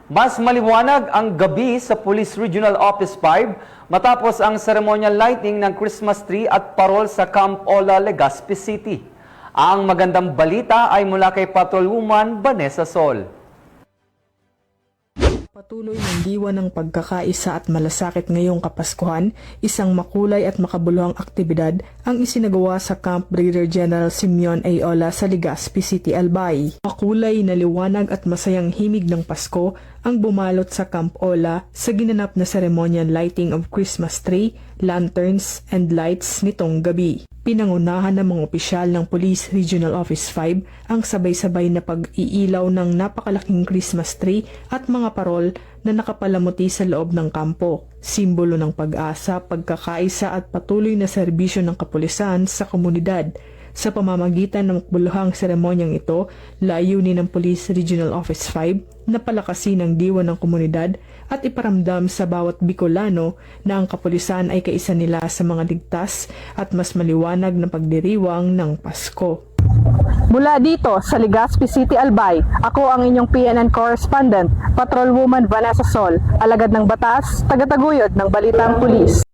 Mas maliwanag ang gabi sa Police Regional Office 5 matapos ang ceremonial lighting ng Christmas tree at parol sa Camp Ola, Legazpi City. Ang magandang balita ay mula kay Patrolwoman Vanessa Sol. Patuloy ng diwa ng pagkakaisa at malasakit ngayong Kapaskuhan, isang makulay at makabuluhang aktibidad ang isinagawa sa Camp Brigadier General Simeon A. Ola sa Legazpi City, Albay. Makulay na liwanag at masayang himig ng Pasko ang bumalot sa Camp Ola sa ginanap na ceremonial lighting of Christmas tree, lanterns, and lights nitong gabi. Pinangunahan ng mga opisyal ng Police Regional Office 5 ang sabay-sabay na pag-iilaw ng napakalaking Christmas tree at mga parol na nakapalamuti sa loob ng kampo. Simbolo ng pag-asa, pagkakaisa at patuloy na serbisyo ng kapulisan sa komunidad. Sa pamamagitan ng makbuluhang seremonyang ito, layunin ng Police Regional Office 5 na palakasin ang diwa ng komunidad at iparamdam sa bawat Bicolano na ang kapulisan ay kaisa nila sa mga ligtas at mas maliwanag na pagdiriwang ng Pasko. Mula dito sa Legazpi City, Albay, ako ang inyong PNN correspondent, Patrolwoman Vanessa Sol, alagad ng batas, tagataguyod ng Balitang Pulis.